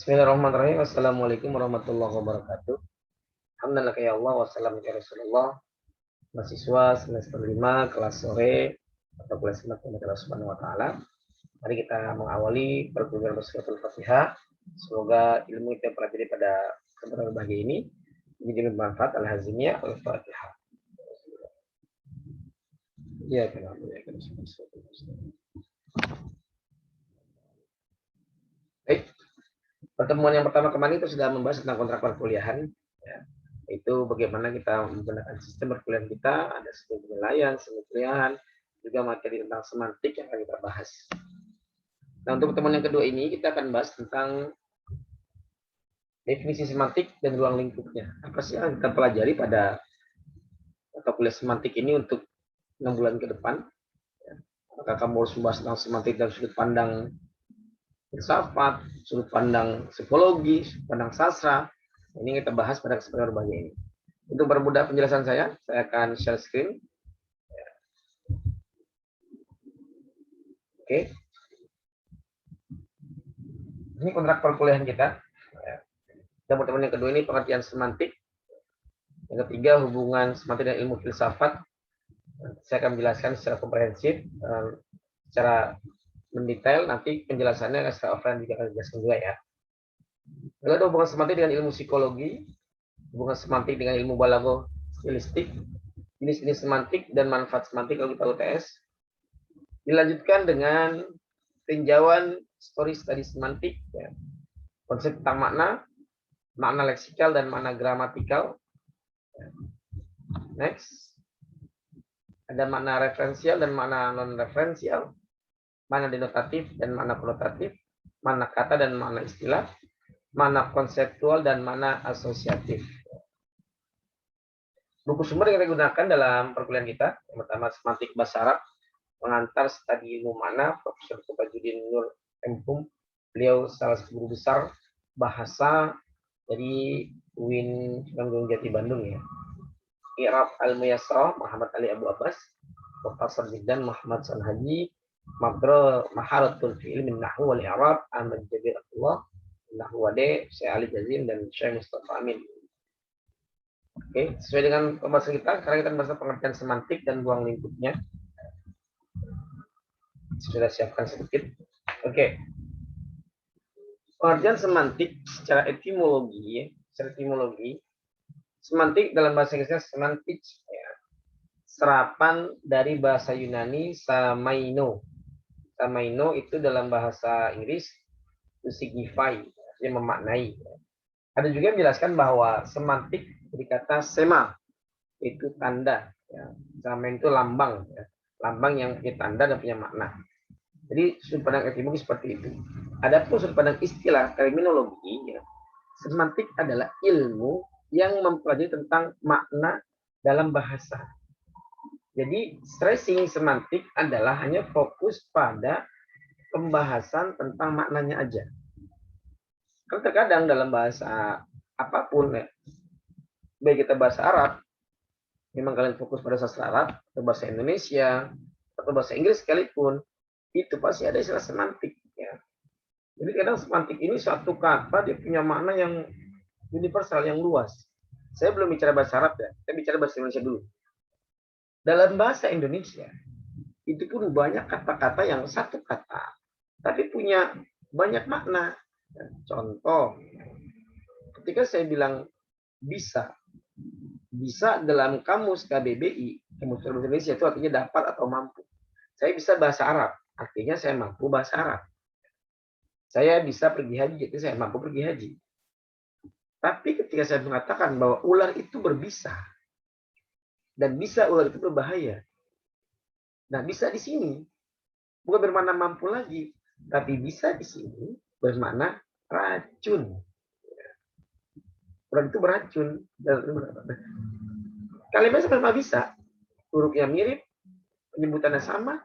Bismillahirrahmanirrahim. Assalamualaikum warahmatullahi wabarakatuh. Alhamdulillah ya Allah wassalamu ala Rasulullah. Mahasiswa semester 5 kelas sore atau kelas 6 Allah Subhanahu wa taala. Mari kita mengawali perkuliahan Suratul Fatihah. Semoga ilmu yang kita pelajari pada kesempatan berbahagia ini menjadi bermanfaat. Al-Hazimiyah Al-Fatihah. Ya, kenapa ya? Baik. Pertemuan yang pertama kemarin itu sudah membahas tentang kontrak perkuliahan. Ya. Itu bagaimana kita menggunakan sistem perkuliahan kita, ada sistem penilaian, sistem penilaian, juga materi tentang semantik yang akan kita bahas. Nah, untuk pertemuan yang kedua ini kita akan bahas tentang definisi semantik dan ruang lingkupnya. Apa sih yang kita pelajari pada atau kuliah semantik ini untuk 6 bulan ke depan? Apakah kamu harus membahas tentang semantik dari sudut pandang filsafat, sudut pandang psikologi, sudut pandang sastra? Ini kita bahas pada kesempatan berbahagia ini. Untuk mempermudah penjelasan saya akan share screen. Oke. Ini kontrak perkuliahan kita. Dan pertemuan yang kedua ini pengertian semantik. Yang ketiga hubungan semantik dan ilmu filsafat. Saya akan menjelaskan secara komprehensif, secara mendetail. Nanti penjelasannya secara offline juga akan dijelaskan juga ya. Lalu ada hubungan semantik dengan ilmu psikologi, hubungan semantik dengan ilmu balago stilistik, jenis-jenis semantik dan manfaat semantik kalau kita UTS. Dilanjutkan dengan tinjauan story study semantik, ya. Konsep tentang makna leksikal dan makna gramatikal. Next, ada makna referensial dan makna non-referensial, makna denotatif dan makna konotatif, makna kata dan makna istilah, makna konseptual dan makna asosiatif. Buku sumber yang kita gunakan dalam perkuliahan kita, yang pertama semantik bahasa Arab, pengantar studi ilmu makna, Profesor Tobajudin Nur M.Hum. Beliau salah satu guru besar bahasa dari UIN Gunung Jati Bandung ya. I'rab al-Muyassarah Muhammad Ali Abu Abbas, Profesor Zidan Muhammad Sanhaji, Mabro Maharatul Fi'il min Nahwu wal I'rab Ahmad Jabir Abdullah, Nahwu Wade, Syekh Ali Jazim dan Syekh Mustafa Amin. Oke, sesuai dengan pembahasan kita, sekarang kita bahas pengertian semantik dan ruang lingkupnya. Sudah siapkan sedikit. Oke. Pengertian semantik secara etimologi, semantik dalam bahasa Inggrisnya semantik, ya, serapan dari bahasa Yunani samaino. Samaino itu dalam bahasa Inggris to signify, artinya memaknai. Ada juga yang menjelaskan bahwa semantik dari kata sema, itu tanda. Ya. Sama itu lambang. Ya. Lambang yang punya tanda dan punya makna. Jadi sudut pandang etimologi seperti itu. Adapun sudut pandang istilah terminologi, ya, semantik adalah ilmu yang mempelajari tentang makna dalam bahasa. Jadi stressing semantik adalah hanya fokus pada pembahasan tentang maknanya aja. Kan terkadang dalam bahasa apapun, ya, baik kita bahasa Arab, memang kalian fokus pada sastra Arab, atau bahasa Indonesia, atau bahasa Inggris sekalipun, itu pasti ada istilah semantik. Ya. Jadi kadang semantik ini satu kata dia punya makna yang universal, yang luas. Saya belum bicara bahasa Arab ya, saya bicara bahasa Indonesia dulu. Dalam bahasa Indonesia, itu pun banyak kata-kata yang satu kata, tapi punya banyak makna. Contoh, ketika saya bilang bisa dalam kamus KBBI, kamus bahasa Indonesia itu artinya dapat atau mampu. Saya bisa bahasa Arab, artinya saya mampu bahasa Arab. Saya bisa pergi haji, jadi saya mampu pergi haji. Tapi ketika saya mengatakan bahwa ular itu berbisa, dan bisa ular itu berbahaya. Nah, bisa di sini bukan bermakna mampu lagi, tapi bisa di sini bermakna racun. Ular itu beracun. Kalimatnya sama bisa, hurufnya mirip, penyebutannya sama,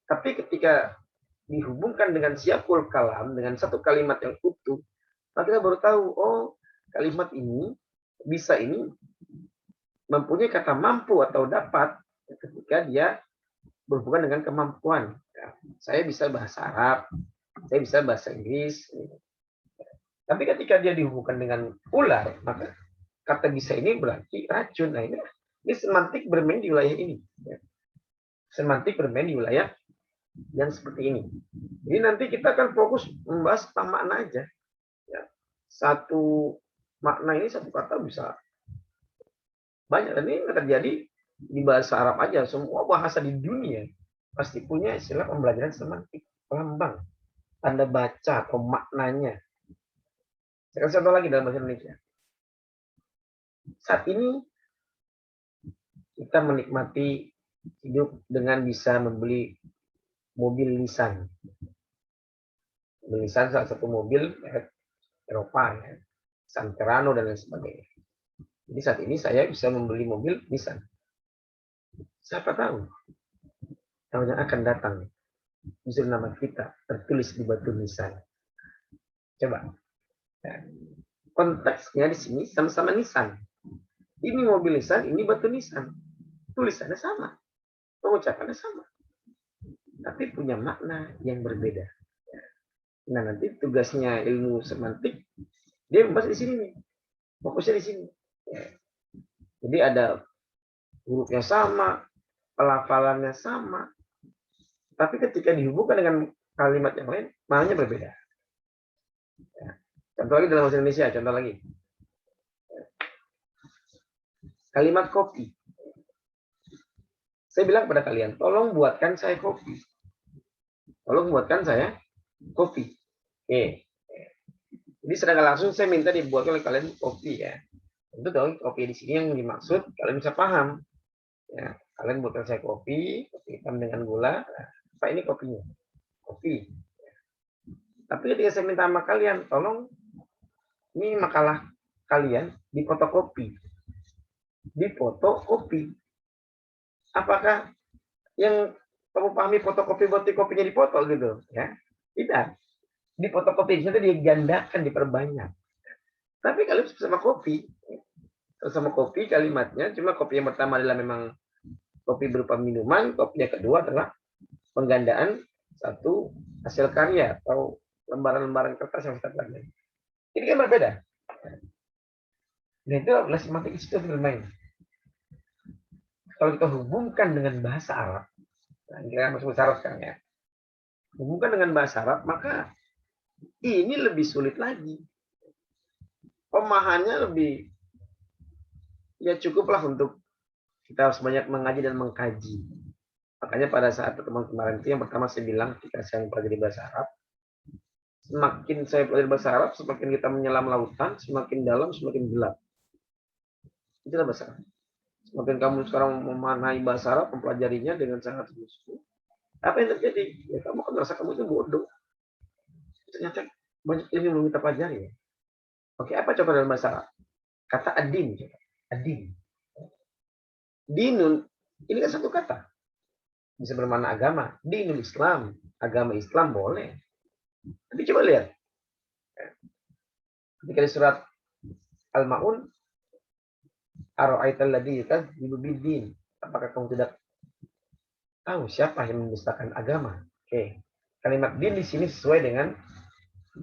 tapi ketika dihubungkan dengan siakul kalam, dengan satu kalimat yang utuh, maka kita baru tahu, oh kalimat ini, bisa ini, mempunyai kata mampu atau dapat ketika dia berhubungan dengan kemampuan. Ya, saya bisa bahasa Arab, saya bisa bahasa Inggris. Tapi ketika dia dihubungkan dengan ular, maka kata bisa ini berarti racun. Nah, ini semantik bermain di wilayah ini. Semantik bermain di wilayah yang seperti ini. Jadi nanti kita akan fokus membahas tentang makna aja. Ya. Satu makna ini, satu kata bisa banyak. Dan ini terjadi di bahasa Arab aja. Semua bahasa di dunia pasti punya istilah pembelajaran semantik, pelambang, tanda baca atau maknanya. Saya kasih contoh lagi dalam bahasa Indonesia. Saat ini kita menikmati hidup dengan bisa membeli mobil Nissan. Nissan salah satu mobil Eropa, ya. Santerano dan lain sebagainya. Jadi saat ini saya bisa membeli mobil Nissan. Siapa tahu tahun yang akan datang justru nama kita tertulis di batu Nissan. Coba. Ya. Konteksnya di sini sama-sama Nissan. Ini mobil Nissan, ini batu Nissan. Tulisannya sama. Pengucapannya sama. Tapi punya makna yang berbeda. Nah, nanti tugasnya ilmu semantik, dia membahas di sini nih. Fokusnya di sini. Ya. Jadi ada hurufnya sama, pelafalannya sama. Tapi ketika dihubungkan dengan kalimat yang lain, maknanya berbeda. Ya. Contoh lagi dalam bahasa Indonesia, contoh lagi. Kalimat kopi. Saya bilang kepada kalian, tolong buatkan saya kopi. Tolong buatkan saya kopi. Oke. Jadi secara langsung saya minta dibuatkan oleh kalian kopi ya. Tentu dong kopi di sini yang dimaksud kalian bisa paham. Ya, kalian buatkan saya kopi hitam dengan gula. Nah, apa ini kopinya? Kopi. Tapi ketika saya minta sama kalian, tolong ini makalah kalian difotokopi. Difotokopi. Apakah yang kamu pahami fotokopi berarti kopinya dipoto gitu? Ya, tidak. Di fotokopi itu digandakan, diperbanyak. Tapi kalau sama kopi kalimatnya cuma kopi yang pertama adalah memang kopi berupa minuman, kopi yang kedua adalah penggandaan satu hasil karya atau lembaran-lembaran kertas yang kita pelajari. Ini kan berbeda. Nah, itu adalah semantik itu bermain. Kalau kita hubungkan dengan bahasa Arab, nah, kita masuk bahasa Arab sekarang ya. Hubungkan dengan bahasa Arab, maka ini lebih sulit lagi. Pemahamannya lebih, ya cukuplah untuk kita harus banyak mengaji dan mengkaji. Makanya pada saat pertemuan kemarin itu yang pertama saya bilang ketika saya mempelajari bahasa Arab, semakin saya pelajari bahasa Arab, semakin kita menyelam lautan, semakin dalam, semakin gelap. Itulah bahasa Arab. Semakin kamu sekarang memanai bahasa Arab, mempelajarinya dengan sangat sungguh-sungguh, apa yang terjadi? Ya kamu akan merasa kamu itu bodoh. Ternyata banyak ilmu yang belum kita pelajari. Ya. Oke, apa coba dalam bahasa Arab? Kata adin. Adin. Dinun, ini kan satu kata. Bisa bermakna agama. Dinul Islam. Agama Islam boleh. Tapi coba lihat. Ketika di surat Al-Ma'un, Ara'aital ladzi yukadzibu bid-din. Apakah kamu tidak tahu siapa yang mendustakan agama? Oke. Kalimat din di sini sesuai dengan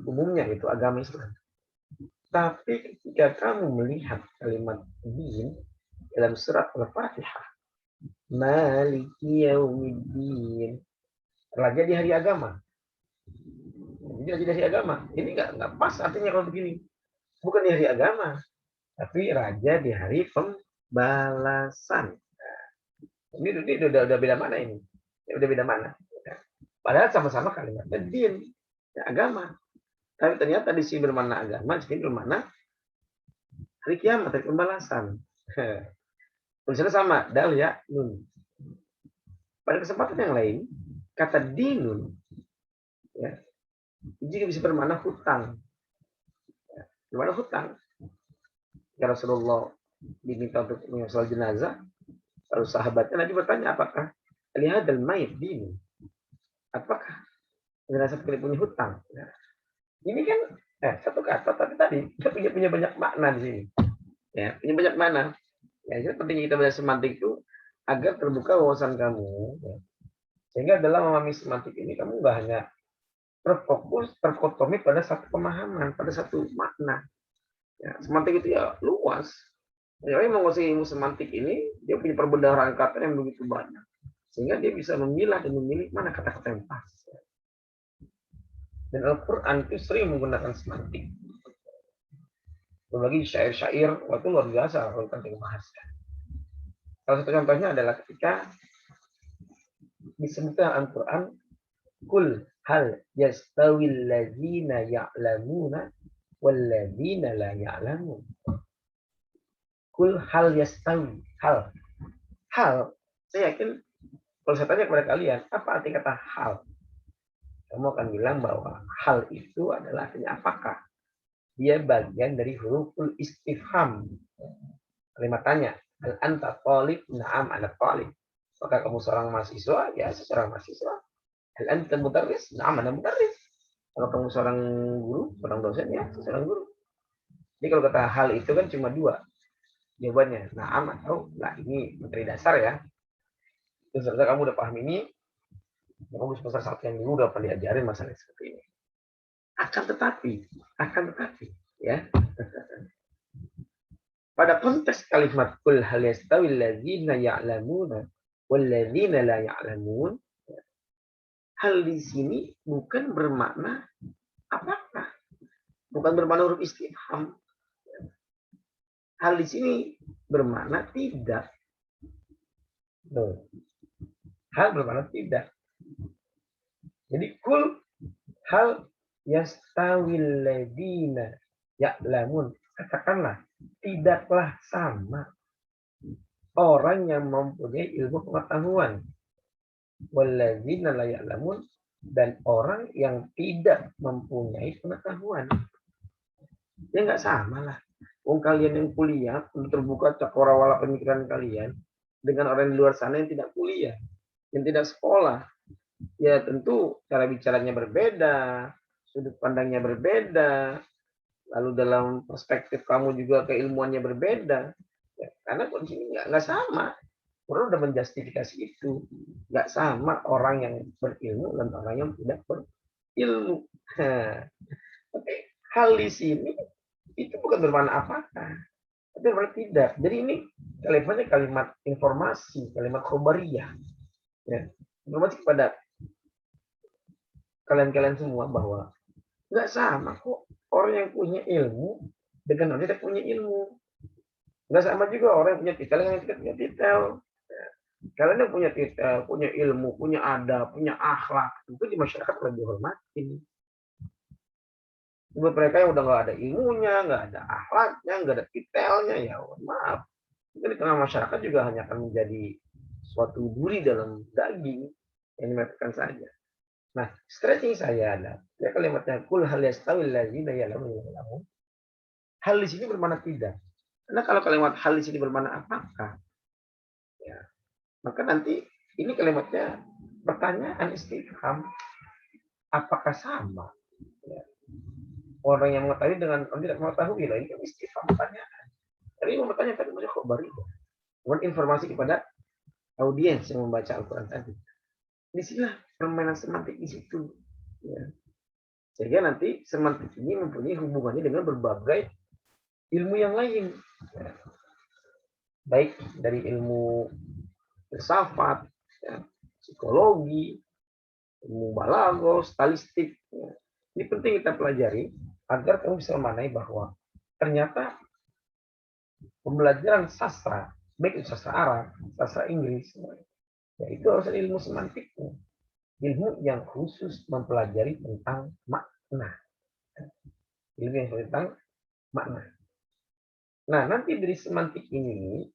umumnya, yaitu agama Islam. Tapi ketika kamu melihat kalimat din dalam surat Al-Fatihah, Maliki Yaumiddin, raja di hari agama. Jadi raja di hari agama. Ini nggak pas artinya kalau begini. Bukan di hari agama, tapi raja di hari pembalasan. Nah, ini udah beda mana ini? Udah beda mana? Padahal sama-sama kalimatnya din, ya, agama. Tapi ternyata di sini bermakna agama, di sini bermakna hari kiamat, hari pembalasan. Tulisannya sama, dal ya nun. Pada kesempatan yang lain, kata dinun ya, juga bisa bermakna hutang. Ya, bermakna hutang. Ya Rasulullah diminta untuk menyusul jenazah, lalu sahabatnya Nabi bertanya, apakah lihat dan mayit din? Apakah jenazah ini punya hutang? Ya. Ini kan satu kata, tapi tadi kita punya banyak makna di sini. Ya, punya banyak makna. Ya, jadi penting kita belajar semantik itu agar terbuka wawasan kamu. Ya. Sehingga dalam memahami semantik ini kamu nggak hanya terfokus, terkotomi pada satu pemahaman, pada satu makna. Ya, semantik itu ya luas. Ya, yang menguasai ilmu semantik ini, dia punya perbendaharaan kata yang begitu banyak. Sehingga dia bisa memilah dan memilih mana kata-kata yang pas. Dan Al-Quran itu sering menggunakan semantik. Berbagi syair-syair, waktu luar biasa kalau tentang bahasa. Salah satu contohnya adalah ketika disebutkan Al-Quran, Kul hal yastawil ladzina ya'lamuna wal ladzina la ya'lamun. Kul hal yastawi. Hal. Hal. Saya yakin kalau saya tanya kepada kalian, apa arti kata hal? Kamu akan bilang bahwa hal itu adalah artinya apakah? Dia bagian dari huruful istifham. Kalimat tanya. Hal anta talib? Na'am ana talib. Apakah kamu seorang mahasiswa? Ya, seorang mahasiswa. Hal anta mudarris? Na'am ana mudarris. Kalau kamu seorang guru, seorang dosen, ya seorang guru. Jadi kalau kata hal itu kan cuma dua jawabannya, na'am atau lah. Ini materi dasar ya. Terus ternyata kamu udah paham ini, kamu semester 1 yang dulu udah pernah diajarin masalah seperti ini. Akan tetapi, ya. Pada konteks kalimat kul hal yastawil ladzina ya'lamuna wal ladzina la ya'lamun, hal di sini bukan bermakna apakah, bukan bermakna huruf istifham. Hal di sini bermakna tidak. Hal bermakna tidak. Jadi kul hal yastawil ladzina ya'lamun, katakanlah tidaklah sama orang yang mempunyai ilmu pengetahuan walladzina la ya'lamun, dan orang yang tidak mempunyai pengetahuan. Ya nggak sama lah. Kalian yang kuliah, terbuka cakrawala pemikiran kalian dengan orang di luar sana yang tidak kuliah, yang tidak sekolah. Ya tentu cara bicaranya berbeda, sudut pandangnya berbeda, lalu dalam perspektif kamu juga keilmuannya berbeda. Ya, karena kondisi ini nggak sama. Orang udah menjustifikasi itu. Nggak sama orang yang berilmu dan orang yang tidak berilmu. Oke, hal di sini itu bukan bermakna apakah, tapi bermakna tidak. Jadi ini kalimatnya kalimat informasi, kalimat khobariyah. Ya, informasi kepada kalian-kalian semua bahwa nggak sama kok orang yang punya ilmu dengan orang yang tidak punya ilmu. Nggak sama juga orang yang punya titel dengan yang tidak punya titel. Kalian yang punya titel, punya ilmu, punya adab, punya akhlak, itu di masyarakat lebih dihormatin. Buat mereka yang udah nggak ada ilmunya, nggak ada akhlaknya, nggak ada titelnya, ya maaf. Mungkin di tengah masyarakat juga hanya akan menjadi suatu duri dalam daging yang dimatikan saja. Nah, stretching saya ada ya kalimatnya kul hal yastawil ladzina ya'lamun. Hal di sini bermakna tidak. Karena kalau kalimat hal di sini bermakna apakah, ya, maka nanti ini kalimatnya pertanyaan istifham, apakah sama? Ya. Orang yang mengetahui dengan orang tidak mengetahui, lah ini istifham pertanyaan. Tapi mau bertanya tadi maksudnya kok baru itu. Informasi kepada audiens yang membaca Al-Quran tadi. Di sinilah permainan semantik di situ. Ya. Sehingga nanti semantik ini mempunyai hubungannya dengan berbagai ilmu yang lain. Ya. Baik dari ilmu filsafat, ya, psikologi, ilmu balaghah, statistik. Ya. Ini penting kita pelajari agar kamu bisa memaknai bahwa ternyata pembelajaran sastra, baik itu sastra Arab, sastra Inggris, ya itu harus ada ilmu semantik, ilmu yang khusus mempelajari tentang makna, ilmu yang tentang makna. Nah nanti dari semantik ini,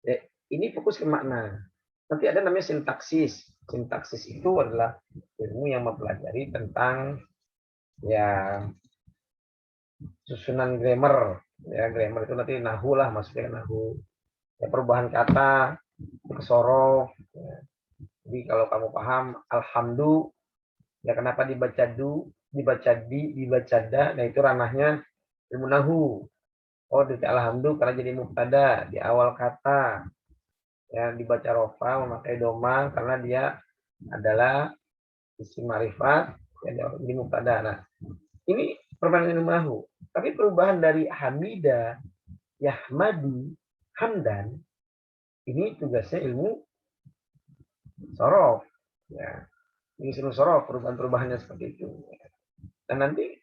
ya, ini fokus ke makna. Nanti ada namanya sintaksis. Sintaksis itu adalah ilmu yang mempelajari tentang ya susunan grammar. Ya grammar itu nanti nahu lah, maksudnya nahu. Ya, perubahan kata, kesoro. Ya. Jadi kalau kamu paham, alhamdulillah, ya kenapa dibaca du, dibaca di, dibaca da, nah itu ranahnya ilmu nahu. Oh, di alhamdulillah karena jadi mubtada di awal kata. Ya, dibaca rofa memakai doma karena dia adalah isim ma'rifat Ya, jadi mubtada. Nah, ini perubahan ilmu nahu. Tapi perubahan dari hamida, yahmadu, hamdan, ini tugasnya ilmu sorof. Ya, ini ilmu sorof, perubahan-perubahannya seperti itu. Dan nanti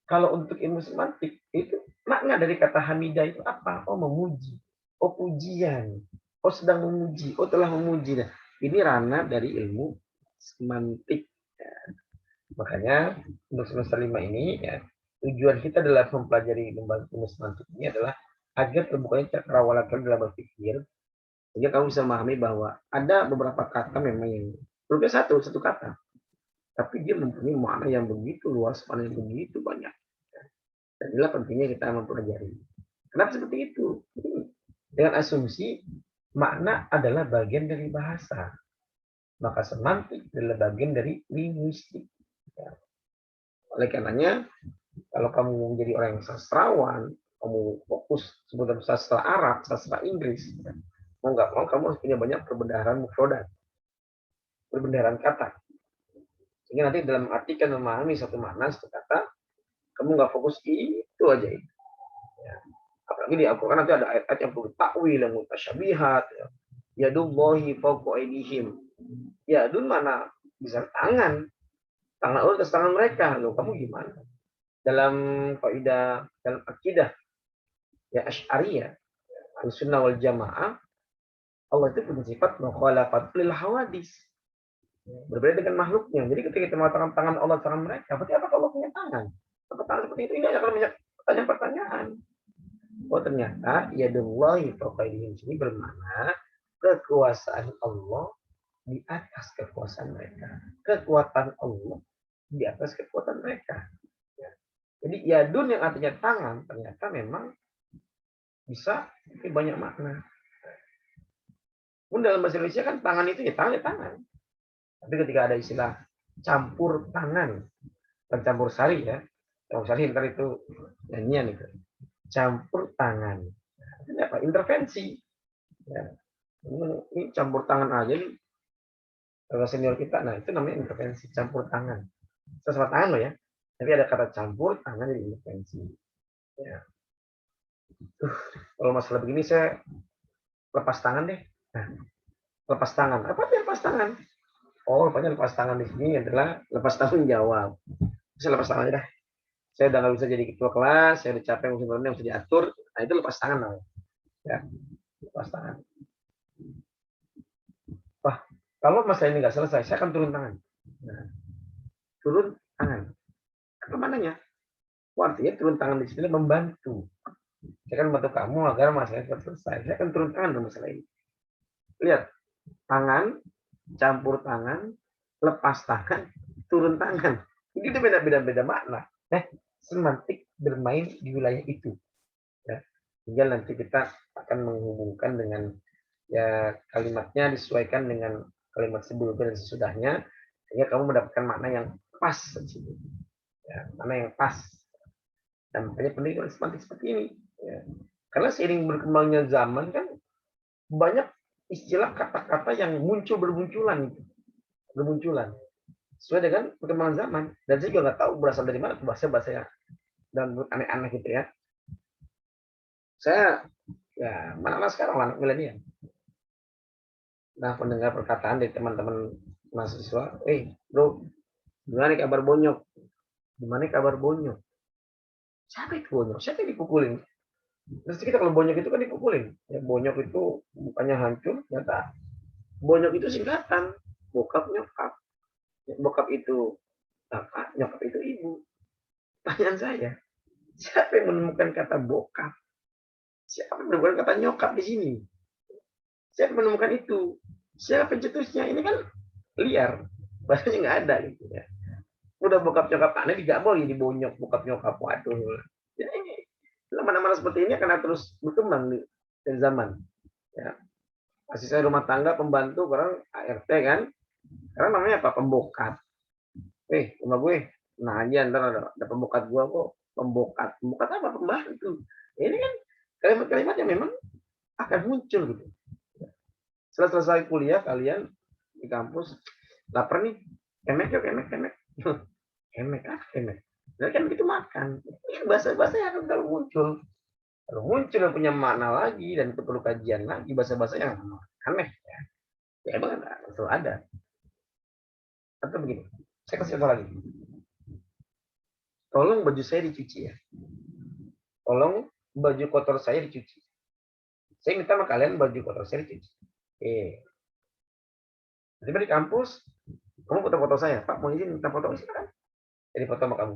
kalau untuk ilmu semantik, itu makna dari kata hamida itu apa? Oh, memuji. Oh, pujian. Oh, sedang memuji. Oh, telah memuji. Nah, ini ranah dari ilmu semantik. Ya. Makanya untuk semester 5 ini ya, tujuan kita adalah mempelajari ilmu semantik ini adalah agar terbukanya cakrawala dalam berpikir, sehingga kamu bisa memahami bahwa ada beberapa kata memang yang berbeda satu kata, tapi dia mempunyai makna yang begitu luas, makna yang begitu banyak. Dan inilah pentingnya kita mempelajari. Kenapa seperti itu? Dengan asumsi makna adalah bagian dari bahasa, maka semantik adalah bagian dari linguistik. Ya. Oleh karenanya, kalau kamu menjadi orang yang sastrawan, kamu fokus sebenarnya sastra Arab, sastra Inggris, mau nggak mau kamu harus punya banyak perbendaharaan mufrodat, perbendaharaan kata. Sehingga nanti dalam artikan memahami satu makna, satu kata, kamu nggak fokus itu aja itu. Ya. Apalagi di Al-Quran nanti ada ayat-ayat yang bertakwil, yang mutasyabihat. Ya. Yadullahi fawqa aydihim. Yadun mana? Bisa tangan. Tangan Allah atas tangan mereka. Loh, kamu gimana? Dalam kaidah, dalam akidah, ya Asy'ariyah, Ahlussunnah wal Jamaah, Allah itu punya sifat mukhalafatul hawadis. Berbeda dengan makhluknya. Jadi ketika kita mengatakan tangan Allah tangan mereka, berarti apa Allah punya tangan? Apa tangan seperti itu? Ini akan banyak pertanyaan-pertanyaan. Oh ternyata yadullahi fawqa aydihim ini bermakna kekuasaan Allah di atas kekuasaan mereka. Kekuatan Allah di atas kekuatan mereka. Ya. Jadi yadun yang artinya tangan ternyata memang bisa banyak makna. Pun dalam bahasa Indonesia kan tangan itu ya tangan ya tangan. Tapi ketika ada istilah campur tangan, dan campur sari ya, campur sari ntar itu nyanyian itu. Campur tangan. Ini apa? Intervensi. Ya. Ini campur tangan aja nih. Kalau senior kita, nah itu namanya intervensi, campur tangan. Sesuatu tangan loh ya. Tapi ada kata campur tangan jadi intervensi. Ya. Kalau masalah begini saya lepas tangan deh. Nah, lepas tangan. Apa sih lepas tangan? Oh, rupanya lepas tangan di sini adalah lepas tanggung jawab. Saya lepas tangan aja dah. Saya udah nggak bisa jadi ketua kelas, saya udah capek ngurusin yang bisa diatur. Nah, itu lepas tangan lah. Ya, lepas tangan. Wah, kalau masalah ini nggak selesai, saya akan turun tangan. Nah, turun tangan. Apa mananya? Artinya turun tangan di sini membantu. Saya akan membantu kamu agar masalah itu selesai. Saya akan turun tangan dalam masalah ini. Lihat, tangan, campur tangan, lepas tangan, turun tangan. Ini udah beda-beda makna. Semantik bermain di wilayah itu. Ya. Tinggal nanti kita akan menghubungkan dengan ya kalimatnya disesuaikan dengan kalimat sebelumnya dan sesudahnya, sehingga kamu mendapatkan makna yang pas. Ya, makna yang pas. Dan makanya pendidikan semantik seperti ini. Ya. Karena seiring berkembangnya zaman kan banyak istilah kata-kata yang muncul bermunculan. Sesuai dengan perkembangan zaman. Dan saya juga nggak tahu berasal dari mana bahasa-bahasa dan aneh-aneh gitu ya. Saya ya mana sekarang anak milenial. Nah pendengar perkataan dari teman-teman mahasiswa, bro, gimana kabar bonyok? Gimana kabar bonyok? Siapa itu bonyok? Siapa yang dipukulin? Terus kita kalau bonyok itu kan dipukulin. Ya, bonyok itu bukannya hancur, ternyata bonyok itu singkatan. Bokap nyokap. Bokap itu bapak, nyokap itu ibu. Pertanyaan saya, siapa yang menemukan kata bokap? Siapa yang menemukan kata nyokap di sini? Siapa yang menemukan itu? Siapa pencetusnya? Ini kan liar. Bahasanya nggak ada gitu ya. Udah bokap nyokap aneh tidak boleh dibonyok bokap nyokap. Waduh. Ya ini nama-nama seperti ini akan terus berkembang di zaman. Ya. Asisten rumah tangga, pembantu, orang ART kan. Karena namanya apa? Pembokat. Rumah gue. Nah aja ntar ada pembokat gue kok. Pembokat. Pembokat apa? Pembantu. Ini kan kalimat-kalimat yang memang akan muncul gitu. Setelah selesai kuliah kalian di kampus lapar nih, kemek yuk kemek. Kemek ah, kemek. Nah, kan itu makan. Ya, bahasa-bahasa yang akan selalu muncul. Kalau muncul yang punya makna lagi dan itu perlu kajian lagi bahasa-bahasa yang aneh. Ya emang selalu ada. Atau begini, saya kasih contoh lagi. Tolong baju saya dicuci ya. Tolong baju kotor saya dicuci. Saya minta sama kalian baju kotor saya dicuci. Tiba di kampus, kamu foto-foto saya. Pak, mau izin minta foto? Silakan. Jadi foto sama kamu.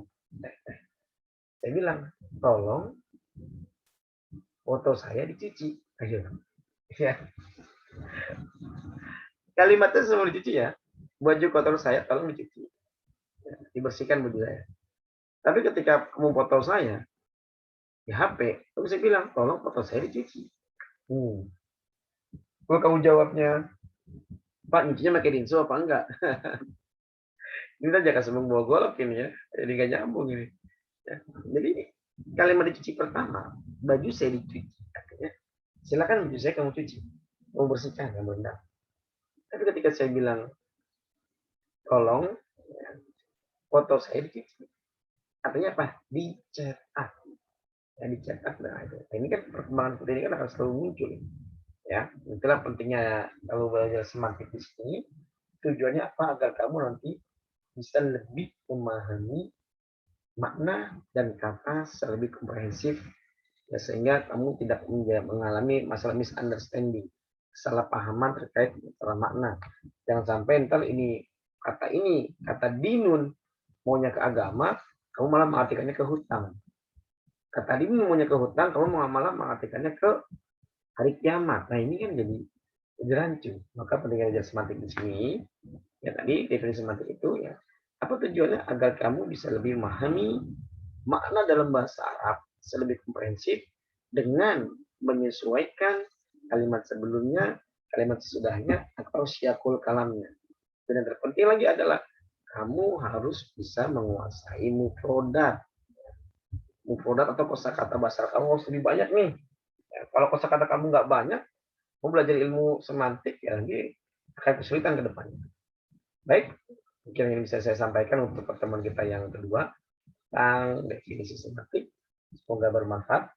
Saya bilang, tolong foto saya dicuci. Ayo. Ya. Kalimatnya semua dicuci ya. Baju kotor saya tolong dicuci. Ya, dibersihkan baju saya. Tapi ketika kamu foto saya di HP, kamu bisa bilang, tolong foto saya dicuci. Kalau kamu jawabnya, Pak, nyucinya pakai rinso apa enggak? Ini kita jangan semua bawa golok ini ya. Jadi nggak nyambung ini. Ya. Jadi kalimat dicuci pertama, baju saya dicuci. Artinya, silakan baju saya kamu cuci. Kamu bersihkan, kamu rendam. Tapi ketika saya bilang, tolong ya, foto saya dicuci. Artinya apa? Dicetak. Ya, dicetak. Nah, itu. Ini kan perkembangan seperti ini kan akan selalu muncul. Ya, itulah pentingnya kalau belajar semantik di sini. Tujuannya apa? Agar kamu nanti bisa lebih memahami makna dan kata secara lebih komprehensif, ya, sehingga kamu tidak mengalami masalah misunderstanding, kesalahpahaman terkait masalah makna. Jangan sampai ntar ini kata dinun maunya ke agama, kamu malah mengartikannya ke hutang. Kata dinun maunya ke hutang, kamu malah mengartikannya ke hari kiamat. Nah ini kan jadi rancu. Maka pentingnya belajar semantik di sini, ya tadi definisi semantik itu ya apa tujuannya agar kamu bisa lebih memahami makna dalam bahasa Arab lebih komprehensif dengan menyesuaikan kalimat sebelumnya, kalimat sesudahnya, atau syakul kalamnya. Dan yang terpenting lagi adalah kamu harus bisa menguasai mufrodat. Mufrodat atau kosakata bahasa kamu harus lebih banyak nih. Ya, kalau kosakata kamu nggak banyak, mau belajar ilmu semantik ya nanti akan kesulitan ke depannya. Baik, mungkin yang bisa saya sampaikan untuk pertemuan kita yang kedua tentang definisi semantik. Semoga bermanfaat.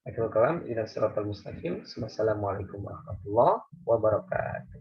Akhirul kalam, ila siratal mustaqim. Wassalamualaikum warahmatullahi wabarakatuh.